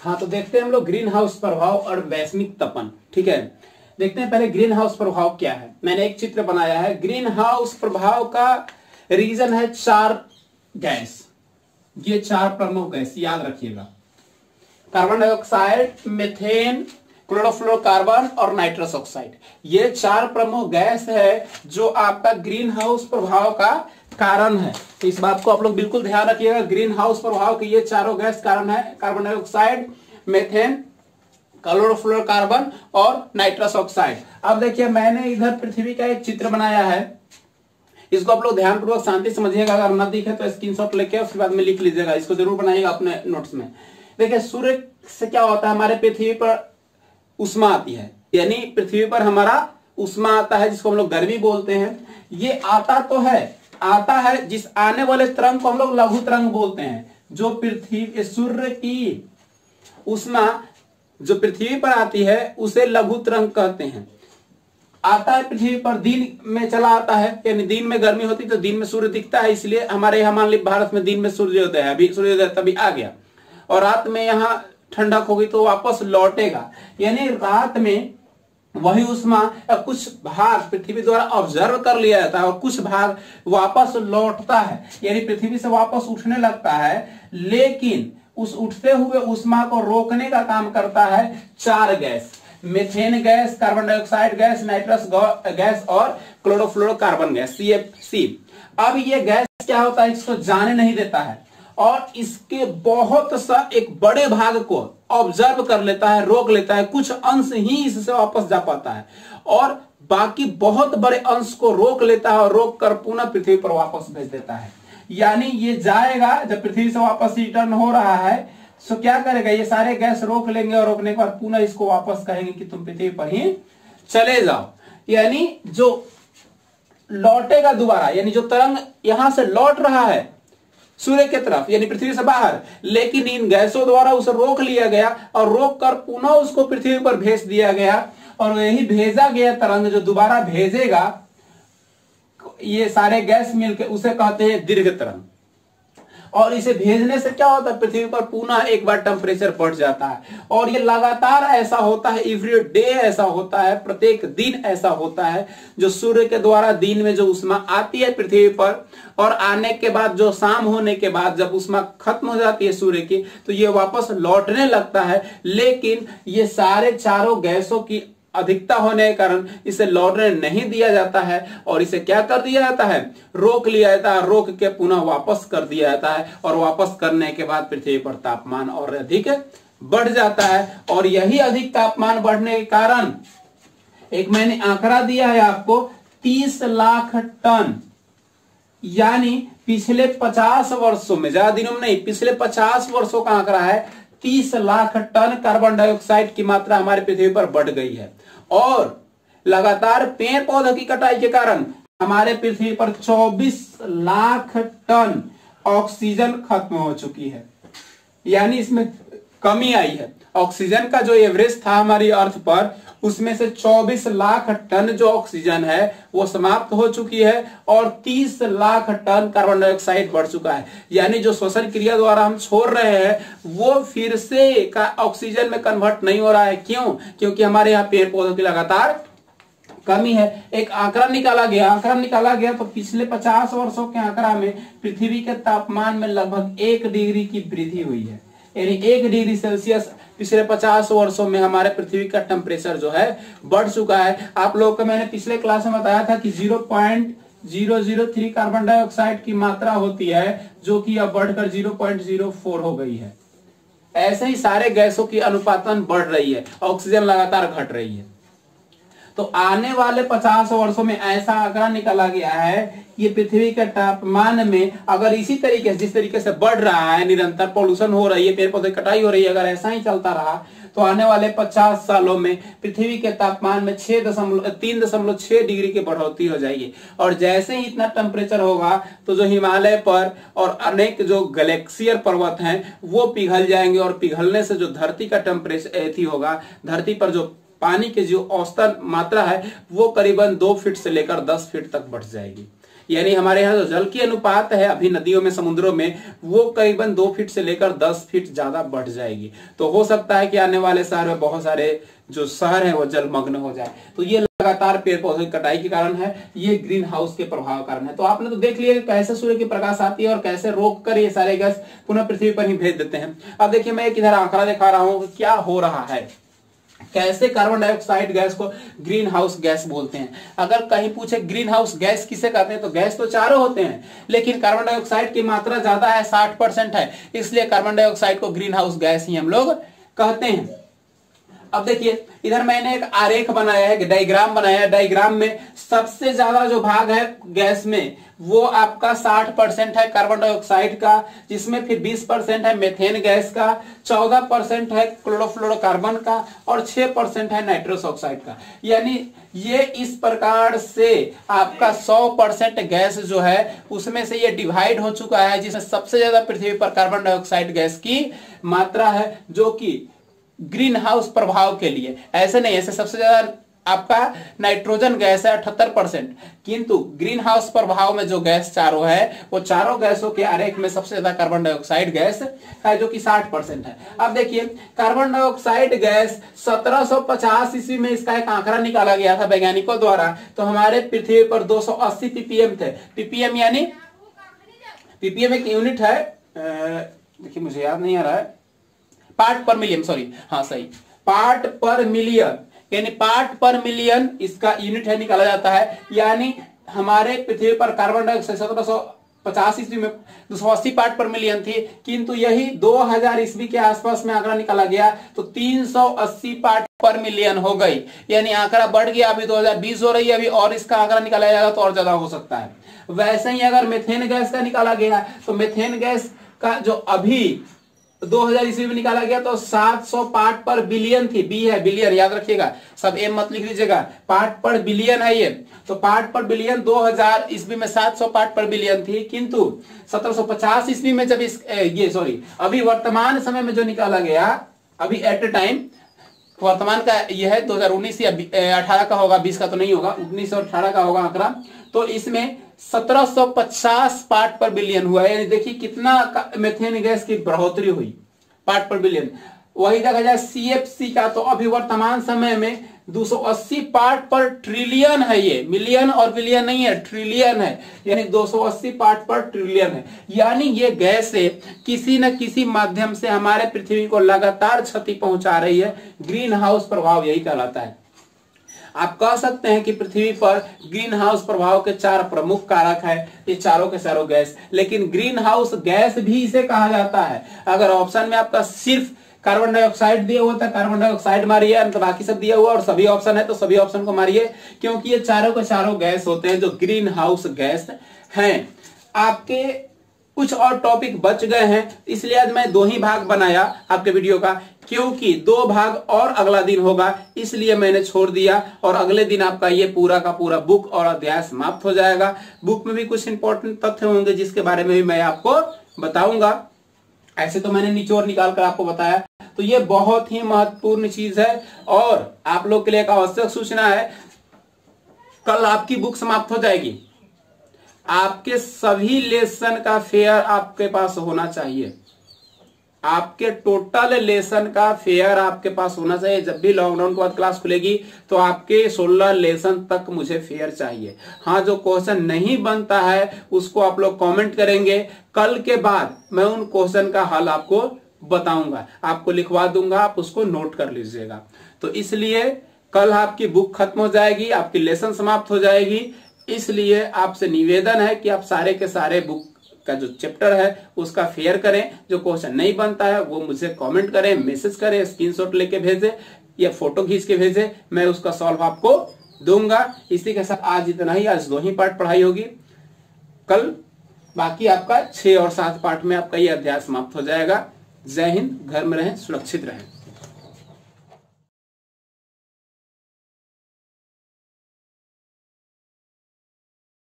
हाँ, तो देखते हैं हम लोग ग्रीन हाउस प्रभाव और वैश्विक तपन। ठीक है, देखते हैं पहले ग्रीन हाउस प्रभाव क्या है। मैंने एक चित्र बनाया है। ग्रीन हाउस प्रभाव का रीजन है 4 गैस। ये 4 प्रमुख गैस याद रखिएगा, कार्बन डाइऑक्साइड, मीथेन, क्लोरोफ्लोरोकार्बन और नाइट्रस ऑक्साइड। ये 4 प्रमुख गैस है जो आपका ग्रीन हाउस प्रभाव का कारण है। तो इस बात को आप लोग बिल्कुल ध्यान रखिएगा। ग्रीन हाउस प्रभाव के ये चारों गैस कारण है, कार्बन डाइऑक्साइड, मीथेन, क्लोरोफ्लोरोकार्बन और नाइट्रस ऑक्साइड। अब देखिए, मैंने इधर पृथ्वी का एक चित्र बनाया है। इसको आप लोग ध्यानपूर्वक शांति समझिएगा। अगर न दिखे तो स्क्रीनशॉट लेके उसके बाद में लिख लीजिएगा। इसको जरूर बनाइएगा अपने नोट्स में। देखिए, सूर्य से क्या होता है, हमारे पृथ्वी पर उष्मा आती है, यानी पृथ्वी पर हमारा उष्मा आता है, जिसको हम लोग गर्मी बोलते हैं। ये आता है जिस आने वाले तरंग को हम लोग लघु तरंग बोलते हैं। जो पृथ्वी सूर्य की उष्मा जो पृथ्वी पर आती है उसे लघु तरंग कहते हैं। आता है पृथ्वी पर, दिन में चला आता है, यानी दिन में गर्मी होती तो दिन में सूर्य दिखता है, इसलिए हमारे यहाँ मान ली भारत में दिन में सूर्योदय है, अभी सूर्योदय तभी आ गया, और रात में यहाँ ठंडक होगी तो वापस लौटेगा। यानी रात में वही उष्मा कुछ भाग पृथ्वी द्वारा ऑब्जर्व कर लिया जाता है और कुछ भाग वापस लौटता है, यानी पृथ्वी से वापस उठने लगता है। लेकिन उस उठते हुए उष्मा को रोकने का काम करता है 4 gas, methane gas, carbon dioxide gas, nitrous gas और क्लोरोफ्लोरोकार्बन गैस, CFC। अब ये गैस क्या होता है, इसको जाने नहीं देता है और इसके बहुत सा एक बड़े भाग को ऑब्जर्व कर लेता है, रोक लेता है। कुछ अंश ही इससे वापस जा पाता है और बाकी बहुत बड़े अंश को रोक लेता है और रोक कर पुनः पृथ्वी पर वापस भेज देता है। यानी ये जाएगा, जब पृथ्वी से वापस रिटर्न हो रहा है तो क्या करेगा, ये सारे गैस रोक लेंगे और रोकने के बाद पुनः इसको वापस कहेंगे कि तुम पृथ्वी पर ही चले जाओ। यानी जो लौटेगा दोबारा, यानी जो तरंग यहां से लौट रहा है सूर्य की तरफ, यानी पृथ्वी से बाहर, लेकिन इन गैसों द्वारा उसे रोक लिया गया और रोक कर पुनः उसको पृथ्वी पर भेज दिया गया। और यही भेजा गया तरंग जो दोबारा भेजेगा, ये सारे गैस मिलकर उसे कहते हैं दीर्घ तरंग। और इसे भेजने से क्या होता है, पृथ्वी पर पुनः एक बार टेम्परेचर बढ़ जाता है। और ये लगातार ऐसा होता है, एवरी डे ऐसा होता है, प्रत्येक दिन ऐसा होता है। जो सूर्य के द्वारा दिन में जो उष्मा आती है पृथ्वी पर और आने के बाद जो शाम होने के बाद जब उष्मा खत्म हो जाती है सूर्य की, तो ये वापस लौटने लगता है। लेकिन ये सारे चारों गैसों की अधिकता होने के कारण इसे लौटने नहीं दिया जाता है और इसे क्या कर दिया जाता है, रोक लिया जाता है। रोक के पुनः वापस कर दिया जाता है और वापस करने के बाद पृथ्वी पर तापमान और अधिक बढ़ जाता है। और यही अधिक तापमान बढ़ने के कारण एक मैंने आंकड़ा दिया है आपको, 30 लाख टन, यानी पिछले 50 वर्षों में, ज्यादा दिनों में नहीं, पिछले 50 वर्षों का आंकड़ा है, 30 लाख टन कार्बन डाइऑक्साइड की मात्रा हमारे पृथ्वी पर बढ़ गई है। और लगातार पेड़ पौधों की कटाई के कारण हमारे पृथ्वी पर 24 लाख टन ऑक्सीजन खत्म हो चुकी है, यानी इसमें कमी आई है। ऑक्सीजन का जो एवरेज था हमारी अर्थ पर, उसमें से 24 लाख टन जो ऑक्सीजन है वो समाप्त हो चुकी है और 30 लाख टन कार्बन डाइऑक्साइड बढ़ चुका है। यानी जो श्वसन क्रिया द्वारा हम छोड़ रहे हैं वो फिर से ऑक्सीजन में कन्वर्ट नहीं हो रहा है। क्यों? क्योंकि हमारे यहाँ पेड़ पौधों की लगातार कमी है। एक आंकड़ा निकाला गया तो पिछले 50 वर्षों के आंकड़ा में पृथ्वी के तापमान में लगभग 1 डिग्री की वृद्धि हुई है, यानी 1 डिग्री सेल्सियस पिछले 50 वर्षों में हमारे पृथ्वी का टेम्परेचर जो है बढ़ चुका है। आप लोगों को मैंने पिछले क्लास में बताया था कि 0.003 कार्बन डाइऑक्साइड की मात्रा होती है, जो कि अब बढ़कर 0.04 हो गई है। ऐसे ही सारे गैसों की अनुपातन बढ़ रही है, ऑक्सीजन लगातार घट रही है। तो आने वाले 50 वर्षों में ऐसा आंकड़ा निकाला गया है कि पृथ्वी के तापमान में अगर इसी तरीके से, जिस तरीके से बढ़ रहा है, निरंतर पॉल्यूशन हो रही है, पेड़ पौधे कटाई हो रही है, अगर ऐसा ही चलता रहा तो आने वाले 50 सालों में पृथ्वी के तापमान में 3.6 डिग्री की बढ़ोतरी हो जाएगी। और जैसे ही इतना टेम्परेचर होगा तो जो हिमालय पर और अनेक जो ग्लेशियर पर्वत हैं वो पिघल जाएंगे और पिघलने से जो धरती का टेम्परेचर होगा, धरती पर जो पानी की जो औसतन मात्रा है वो करीबन 2 फीट से लेकर 10 फीट तक बढ़ जाएगी। यानी हमारे यहाँ जो जल की अनुपात है अभी नदियों में, समुद्रों में, वो करीबन 2 फीट से लेकर 10 फीट ज्यादा बढ़ जाएगी। तो हो सकता है कि आने वाले साल में बहुत सारे जो शहर है वो जलमग्न हो जाए। तो ये लगातार पेड़ पौधों की कटाई के कारण है, ये ग्रीन हाउस के प्रभाव के कारण है। तो आपने तो देख लिया कि कैसे सूर्य की प्रकाश आती है और कैसे रोक कर ये सारे गैस पुनः पृथ्वी पर ही भेज देते हैं। अब देखिए मैं एक इधर आंकड़ा दिखा रहा हूं कि क्या हो रहा है, कैसे कार्बन डाइऑक्साइड गैस को ग्रीन हाउस गैस बोलते हैं। अगर कहीं पूछे ग्रीन हाउस गैस किसे कहते हैं, तो गैस तो चारों होते हैं, लेकिन कार्बन डाइऑक्साइड की मात्रा ज्यादा है, 60% है, इसलिए कार्बन डाइऑक्साइड को ग्रीन हाउस गैस ही हम लोग कहते हैं। अब देखिए इधर मैंने एक आरेख बनाया है, डायग्राम बनाया है। डायग्राम में सबसे ज्यादा जो भाग है गैस में वो आपका 60% है कार्बन डाइऑक्साइड का, जिसमें फिर 20% है मेथेन गैस का, 14% है क्लोरोफ्लोरोकार्बन का और 6% है नाइट्रस ऑक्साइड का। यानी ये इस प्रकार से आपका 100% गैस जो है उसमें से ये डिवाइड हो चुका है, जिसमें सबसे ज्यादा पृथ्वी पर कार्बन डाइऑक्साइड गैस की मात्रा है, जो कि ग्रीन हाउस प्रभाव के लिए। ऐसे नहीं, ऐसे सबसे ज्यादा आपका नाइट्रोजन गैस है 78%, किंतु ग्रीन हाउस प्रभाव में जो गैस चारों है वो चारों गैसों के आरेख में सबसे ज्यादा कार्बन डाइऑक्साइड गैस है, जो कि 60% है। अब देखिए कार्बन डाइऑक्साइड गैस 1750 ईस्वी में इसका एक आंकड़ा निकाला गया था वैज्ञानिकों द्वारा। तो हमारे पृथ्वी पर 280 ppm थे। ppm यानी ppm एक यूनिट है, देखिए मुझे याद नहीं आ रहा है, पार्ट पर मिलियन, सॉरी, हाँ सही, पार्ट पर मिलियन, यानी पार्ट पर मिलियन इसका यूनिट है, निकाला जाता है। यानी हमारे पृथ्वी पर कार्बन डाइऑक्साइड 1750 ईस्वी में 280 पार्ट पर मिलियन थी, किंतु यही 2000 ईस्वी के आसपास में आंकड़ा निकाला गया तो 380 पार्ट पर मिलियन हो गई। यानी आंकड़ा बढ़ गया, अभी 2020 हो रही है, अभी और इसका आंकड़ा निकाला जाएगा तो और ज्यादा हो सकता है। वैसे ही अगर मेथेन गैस का निकाला गया तो मेथेन गैस का जो अभी 2000 ईस्वी में निकाला गया तो 700 पार्ट पर बिलियन थी। बी है बिलियन, याद रखिएगा, सब एम मत लिख लीजिएगा, पार्ट पर बिलियन है ये। तो पार्ट पर बिलियन 2000 ईस्वी में 700 पार्ट पर बिलियन थी, किंतु 1750 ईस्वी में जब अभी वर्तमान समय में जो निकाला गया, अभी एट ए टाइम वर्तमान का यह है 2019 या 18 का होगा, 20 का तो नहीं होगा, 19 और 18 का होगा आंकड़ा। तो इसमें 1750 पार्ट पर बिलियन हुआ है। यानी देखिए कितना मेथेन गैस की बढ़ोतरी हुई पार्ट पर बिलियन। वही देखा जाए सीएफसी का तो अभी वर्तमान समय में 280 पार्ट पर ट्रिलियन है, ये मिलियन और बिलियन नहीं है, ट्रिलियन है, यानी 280 पार्ट पर ट्रिलियन है। यानी ये गैस से किसी न किसी माध्यम से हमारे पृथ्वी को लगातार क्षति पहुंचा रही है। ग्रीन हाउस प्रभाव यही कहलाता है। आप कह सकते हैं कि पृथ्वी पर ग्रीन हाउस प्रभाव के 4 प्रमुख कारक है, ये चारों के चारों गैस, लेकिन ग्रीन हाउस गैस भी इसे कहा जाता है। अगर ऑप्शन में आपका सिर्फ कार्बन डाइऑक्साइड दिया हुआ था, कार्बन डाइऑक्साइड मारिए, तो बाकी सब दिया हुआ और सभी ऑप्शन है तो सभी ऑप्शन को मारिए, क्योंकि ये चारों के चारों गैस होते हैं जो ग्रीन हाउस गैस हैं। आपके कुछ और टॉपिक बच गए हैं, इसलिए आज मैं 2 ही भाग बनाया आपके वीडियो का, क्योंकि 2 भाग और अगला दिन होगा, इसलिए मैंने छोड़ दिया। और अगले दिन आपका ये पूरा का पूरा बुक और अध्याय समाप्त हो जाएगा। बुक में भी कुछ इंपॉर्टेंट तथ्य होंगे जिसके बारे में भी मैं आपको बताऊंगा। ऐसे तो मैंने निचोड़ निकाल कर आपको बताया, तो ये बहुत ही महत्वपूर्ण चीज है। और आप लोग के लिए एक आवश्यक सूचना है, कल आपकी बुक समाप्त हो जाएगी, आपके सभी लेसन का फेयर आपके पास होना चाहिए। आपके टोटल लेसन का फेयर आपके पास होना चाहिए। जब भी लॉकडाउन के बाद क्लास खुलेगी तो आपके 16 लेसन तक मुझे फेयर चाहिए। हाँ, जो क्वेश्चन नहीं बनता है उसको आप लोग कमेंट करेंगे, कल के बाद मैं उन क्वेश्चन का हल आपको बताऊंगा, आपको लिखवा दूंगा, आप उसको नोट कर लीजिएगा। तो इसलिए कल आपकी बुक खत्म हो जाएगी, आपकी लेसन समाप्त हो जाएगी। इसलिए आपसे निवेदन है कि आप सारे के सारे बुक का जो चैप्टर है उसका फेयर करें। जो क्वेश्चन नहीं बनता है वो मुझे कमेंट करें, मैसेज करें, स्क्रीनशॉट लेके भेजें या फोटो खींच के भेजें, मैं उसका सॉल्व आपको दूंगा। इसी के साथ आज इतना ही, आज 2 ही पार्ट पढ़ाई होगी। कल बाकी आपका 6 और 7 पार्ट में आपका ये अध्याय समाप्त हो जाएगा। जय हिंद, घर में रहें, सुरक्षित रहें।